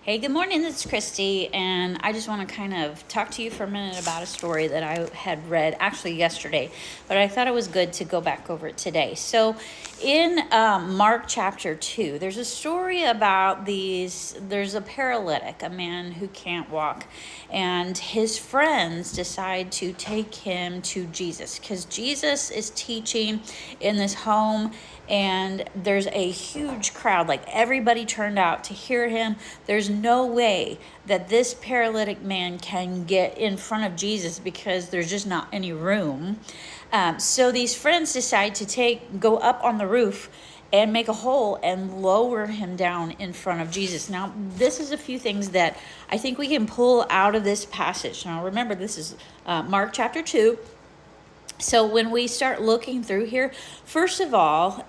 Hey, good morning. It's Christy, and I just want to kind of talk to you for a minute about a story that I had read actually yesterday, but I thought it was good to go back over it today. So, in Mark chapter 2, there's a story about there's a paralytic, a man who can't walk, and his friends decide to take him to Jesus because Jesus is teaching in this home, and there's a huge crowd, like everybody turned out to hear him. There's no way that this paralytic man can get in front of Jesus because there's just not any room. So these friends decide to go up on the roof and make a hole and lower him down in front of Jesus. Now, this is a few things that I think we can pull out of this passage. Now, remember, this is Mark chapter 2. So when we start looking through here, first of all,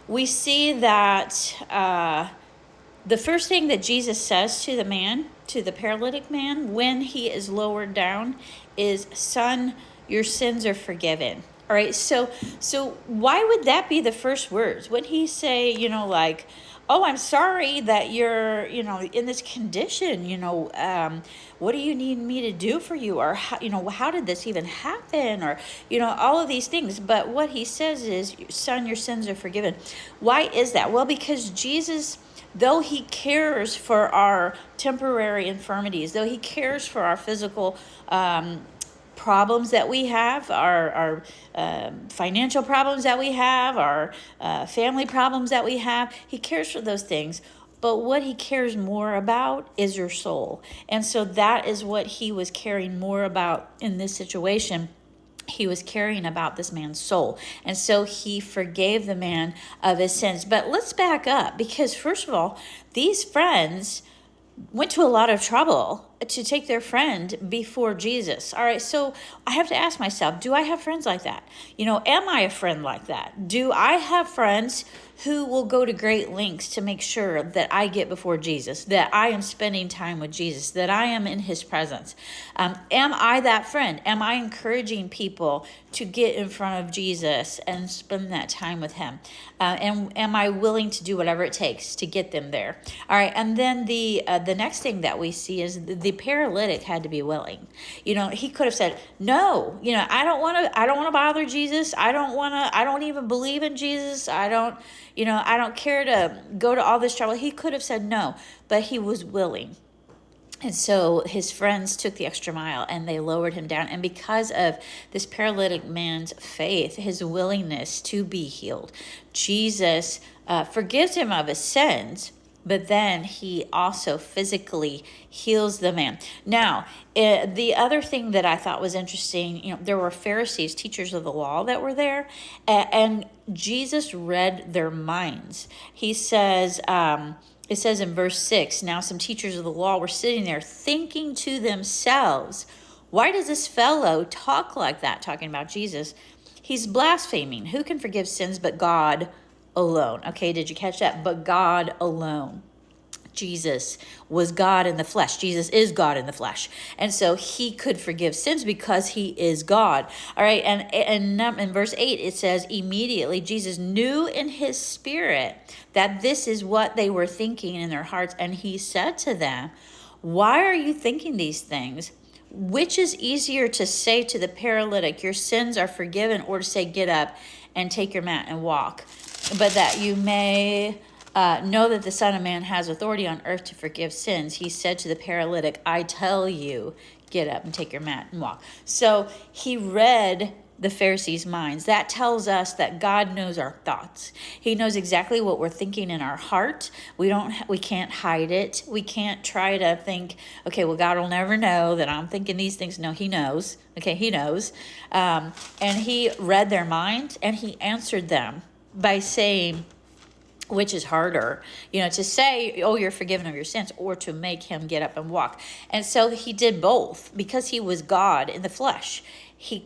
we see that the first thing that Jesus says to the paralytic man, when he is lowered down, is, "Son, your sins are forgiven." All right, so why would that be the first words? Wouldn't he say, like, "Oh, I'm sorry that you're, in this condition, what do you need me to do for you?" Or, how did this even happen? Or, all of these things. But what he says is, "Son, your sins are forgiven." Why is that? Well, because Jesus, though he cares for our temporary infirmities, though he cares for our physical problems that we have, our financial problems that we have, our family problems that we have, he cares for those things. But what he cares more about is your soul. And so that is what he was caring more about in this situation. He was caring about this man's soul. And so he forgave the man of his sins. But let's back up, because first of all, these friends went to a lot of trouble to take their friend before Jesus. All right, so I have to ask myself, do I have friends like that? Am I a friend like that? Do I have friends who will go to great lengths to make sure that I get before Jesus, that I am spending time with Jesus, that I am in his presence? Am I that friend? Am I encouraging people to get in front of Jesus and spend that time with him? And am I willing to do whatever it takes to get them there? All right, and then the next thing that we see is the paralytic had to be willing. He could have said, "No, I don't want to bother Jesus. I don't even believe in Jesus. I don't care to go to all this trouble." He could have said no, but he was willing. And so his friends took the extra mile and they lowered him down. And because of this paralytic man's faith, his willingness to be healed, Jesus forgives him of his sins, but then he also physically heals the man. Now, the other thing that I thought was interesting, there were Pharisees, teachers of the law, that were there, and Jesus read their minds. He says, it says in verse 6, "Now some teachers of the law were sitting there thinking to themselves, 'Why does this fellow talk like that?'" Talking about Jesus. "He's blaspheming. Who can forgive sins but God alone?" Okay, did you catch that? But God alone. Jesus was God in the flesh. Jesus is God in the flesh. And so he could forgive sins because he is God. All right. And in verse 8, it says, "Immediately Jesus knew in his spirit that this is what they were thinking in their hearts. And he said to them, 'Why are you thinking these things? Which is easier to say to the paralytic, 'Your sins are forgiven,' or to say, 'Get up and take your mat and walk'? But that you may know that the Son of Man has authority on earth to forgive sins," he said to the paralytic, "I tell you, get up and take your mat and walk." So he read the Pharisees' minds. That tells us that God knows our thoughts. He knows exactly what we're thinking in our heart. We can't hide it. We can't try to think, okay, well, God will never know that I'm thinking these things. No, he knows. Okay, he knows. And he read their minds and he answered them by saying, which is harder, to say, "Oh, you're forgiven of your sins," or to make him get up and walk. And so he did both because he was God in the flesh. He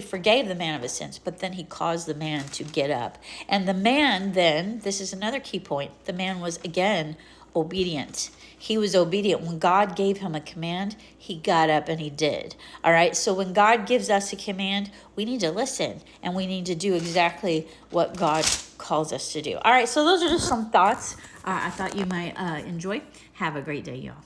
forgave the man of his sins, but then he caused the man to get up. And the man then, this is another key point, the man was again obedient. He was obedient. When God gave him a command, he got up and he did. All right. So when God gives us a command, we need to listen and we need to do exactly what God calls us to do. All right. So those are just some thoughts I thought you might enjoy. Have a great day, y'all.